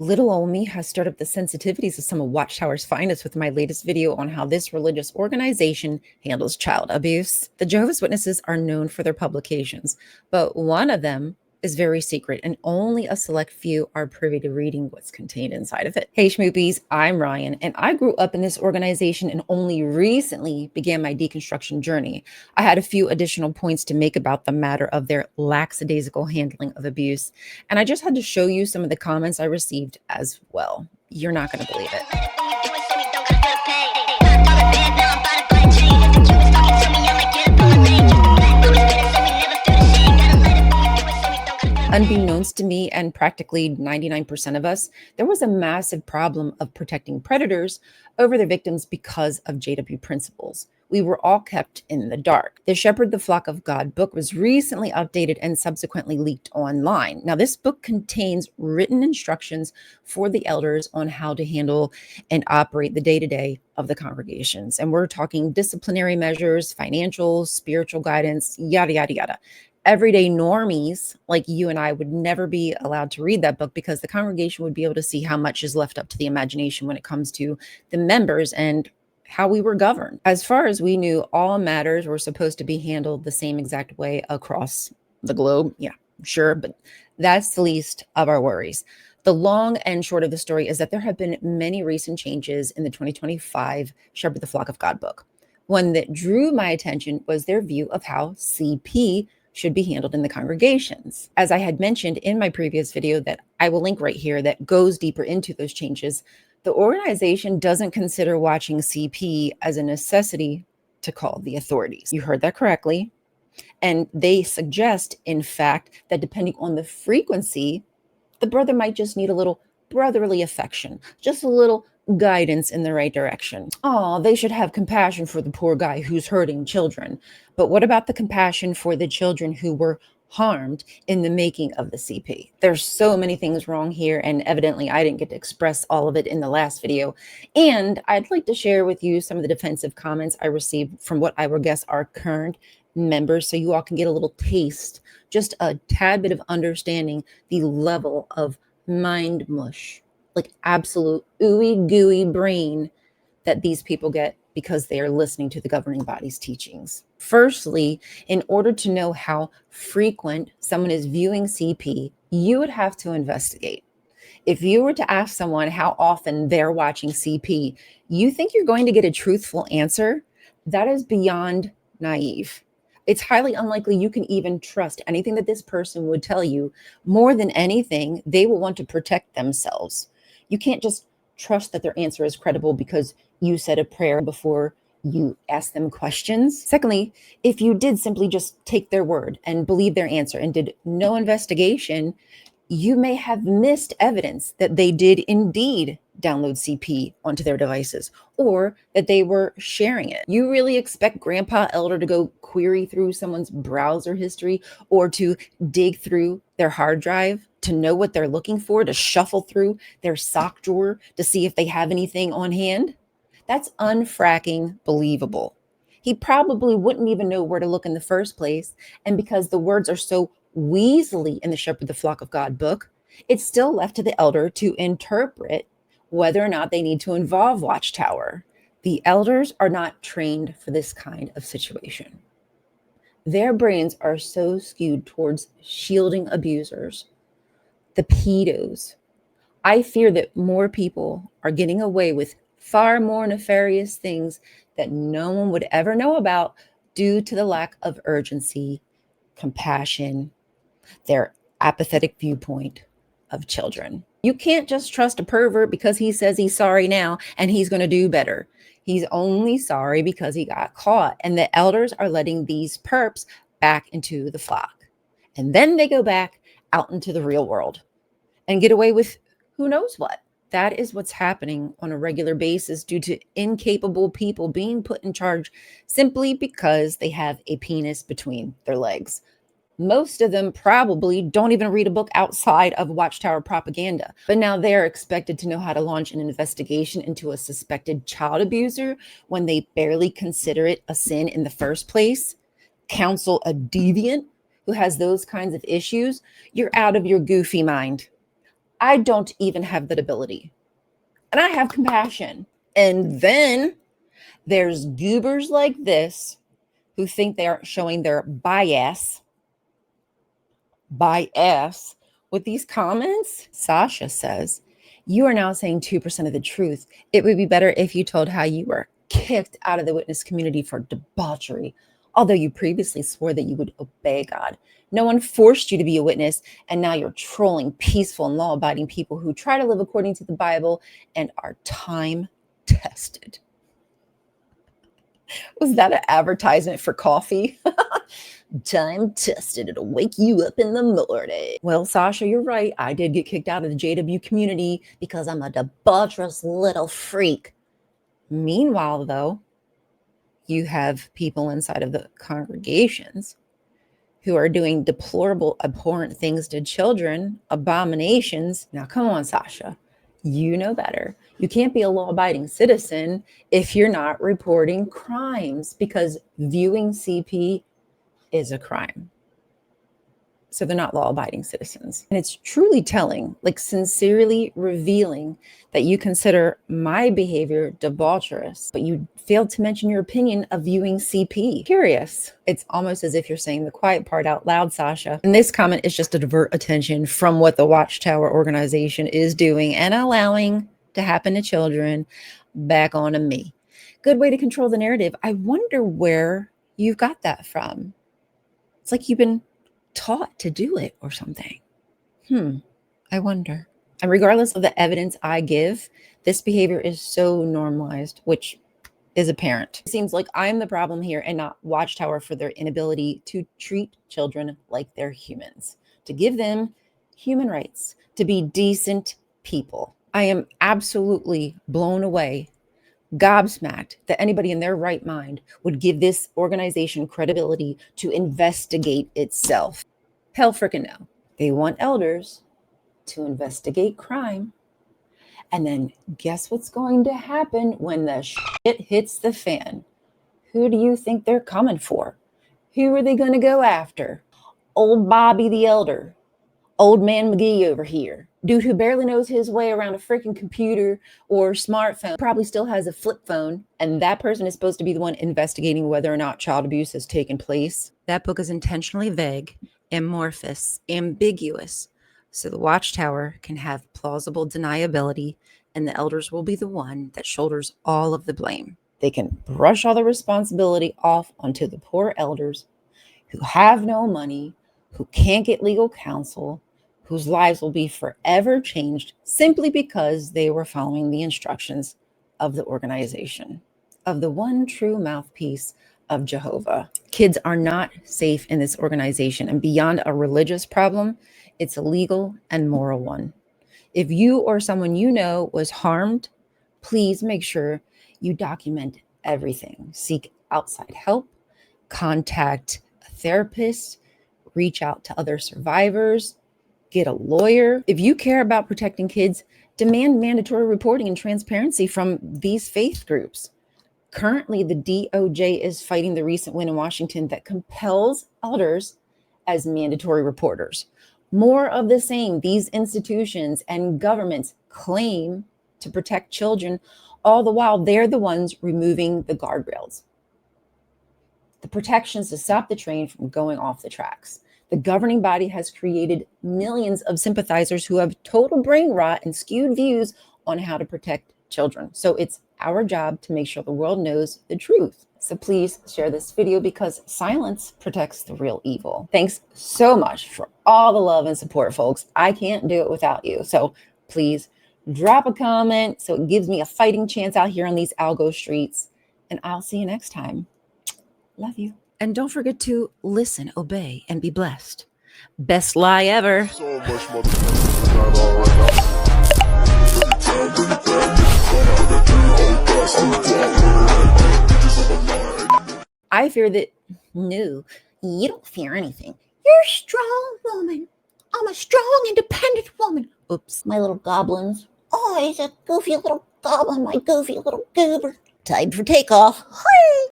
Little old me has stirred up the sensitivities of some of Watchtower's finest with my latest video on how this religious organization handles child abuse. The Jehovah's Witnesses are known for their publications, but one of them is very secret and only a select few are privy to reading what's contained inside of it. Hey Schmoopies, I'm Ryan and I grew up in this organization and only recently began my deconstruction journey. I had a few additional points to make about the matter of their lackadaisical handling of abuse, and I just had to show you some of the comments I received as well. You're not going to believe it. Unbeknownst to me and practically 99% of us, there was a massive problem of protecting predators over their victims because of JW principles. We were all kept in the dark. The Shepherd the Flock of God book was recently updated and subsequently leaked online. Now, this book contains written instructions for the elders on how to handle and operate the day-to-day of the congregations. And we're talking disciplinary measures, financial, spiritual guidance, yada, yada, yada. Everyday normies like you and I would never be allowed to read that book because the congregation would be able to see how much is left up to the imagination when it comes to the members and how we were governed. As far as we knew, all matters were supposed to be handled the same exact way across the globe. Yeah, sure, but that's the least of our worries. The long and short of the story is that there have been many recent changes in the 2025 Shepherd the Flock of God book. One that drew my attention was their view of how CP should be handled in the congregations. As I had mentioned in my previous video that I will link right here that goes deeper into those changes, the organization doesn't consider watching CP as a necessity to call the authorities. You heard that correctly. And they suggest, in fact, that depending on the frequency, the brother might just need a little brotherly affection, just a little guidance in the right direction. Oh, they should have compassion for the poor guy who's hurting children. But what about the compassion for the children who were harmed in the making of the CP? There's so many things wrong here, and evidently I didn't get to express all of it in the last video. And I'd like to share with you some of the defensive comments I received from what I would guess are current members, so you all can get a little taste, just a tad bit of understanding the level of mind mush, like absolute ooey gooey brain that these people get because they are listening to the governing body's teachings. Firstly, in order to know how frequent someone is viewing CP, you would have to investigate. If you were to ask someone how often they're watching CP, you think you're going to get a truthful answer? That is beyond naive. It's highly unlikely you can even trust anything that this person would tell you. More than anything, they will want to protect themselves. You can't just trust that their answer is credible because you said a prayer before you ask them questions. Secondly, if you did simply just take their word and believe their answer and did no investigation, you may have missed evidence that they did indeed download CP onto their devices or that they were sharing it. You really expect Grandpa Elder to go query through someone's browser history or to dig through their hard drive to know what they're looking for, to shuffle through their sock drawer to see if they have anything on hand? That's unfracking believable. He probably wouldn't even know where to look in the first place. And because the words are so weaselly in the Shepherd the Flock of God book, it's still left to the elder to interpret whether or not they need to involve Watchtower. The elders are not trained for this kind of situation. Their brains are so skewed towards shielding abusers, the pedos. I fear that more people are getting away with far more nefarious things that no one would ever know about due to the lack of urgency, compassion, their apathetic viewpoint of children. You can't just trust a pervert because he says he's sorry now and he's going to do better. He's only sorry because he got caught, and the elders are letting these perps back into the flock. And then they go back out into the real world and get away with who knows what. That is what's happening on a regular basis due to incapable people being put in charge simply because they have a penis between their legs. Most of them probably don't even read a book outside of Watchtower propaganda, but now they're expected to know how to launch an investigation into a suspected child abuser when they barely consider it a sin in the first place. Counsel a deviant who has those kinds of issues. You're out of your goofy mind. I don't even have that ability. And I have compassion. And then there's goobers like this who think they are showing their bias with these comments. Sasha says, you are now saying 2% of the truth. It would be better if you told how you were kicked out of the witness community for debauchery, although you previously swore that you would obey God. No one forced you to be a witness, and now you're trolling peaceful and law-abiding people who try to live according to the Bible and are time-tested. Was that an advertisement for coffee? Time tested, it'll wake you up in the morning. Well, Sasha, you're right. I did get kicked out of the JW community because I'm a debaucherous little freak. Meanwhile, though, you have people inside of the congregations who are doing deplorable, abhorrent things to children, abominations. Now, come on, Sasha. You know better. You can't be a law-abiding citizen if you're not reporting crimes, because viewing CP is a crime. So they're not law-abiding citizens. And it's truly telling, like sincerely revealing, that you consider my behavior debaucherous, but you failed to mention your opinion of viewing CP. Curious. It's almost as if you're saying the quiet part out loud, Sasha. And this comment is just to divert attention from what the Watchtower organization is doing and allowing to happen to children back onto me. Good way to control the narrative. I wonder where you got that from. It's like you've been taught to do it or something. I wonder. And regardless of the evidence I give, this behavior is so normalized, which is apparent. It seems like I'm the problem here and not Watchtower for their inability to treat children like they're humans, to give them human rights, to be decent people. I am absolutely blown away, gobsmacked that anybody in their right mind would give this organization credibility to investigate itself. Hell freaking no. They want elders to investigate crime. And then guess what's going to happen when the shit hits the fan? Who do you think they're coming for? Who are they going to go after? Old Bobby the Elder. Old man McGee over here. Dude who barely knows his way around a freaking computer or smartphone, probably still has a flip phone, and that person is supposed to be the one investigating whether or not child abuse has taken place. That book is intentionally vague, amorphous, ambiguous, so the Watchtower can have plausible deniability, and the elders will be the one that shoulders all of the blame. They can brush all the responsibility off onto the poor elders who have no money, who can't get legal counsel, whose lives will be forever changed simply because they were following the instructions of the organization, of the one true mouthpiece of Jehovah. Kids are not safe in this organization, and beyond a religious problem, it's a legal and moral one. If you or someone you know was harmed, please make sure you document everything. Seek outside help, contact a therapist, reach out to other survivors, get a lawyer. If you care about protecting kids, demand mandatory reporting and transparency from these faith groups. Currently, the DOJ is fighting the recent win in Washington that compels elders as mandatory reporters. More of the same. These institutions and governments claim to protect children, all the while they're the ones removing the guardrails, the protections to stop the train from going off the tracks. The governing body has created millions of sympathizers who have total brain rot and skewed views on how to protect children. So it's our job to make sure the world knows the truth. So please share this video because silence protects the real evil. Thanks so much for all the love and support, folks. I can't do it without you. So please drop a comment so it gives me a fighting chance out here on these algo streets. And I'll see you next time. Love you. And don't forget to listen, obey, and be blessed. Best lie ever. So much motherfucking not all right now. I fear that, no, you don't fear anything. You're a strong woman. I'm a strong, independent woman. Oops, my little goblins. Oh, he's a goofy little goblin, my goofy little goober. Time for takeoff. Hi.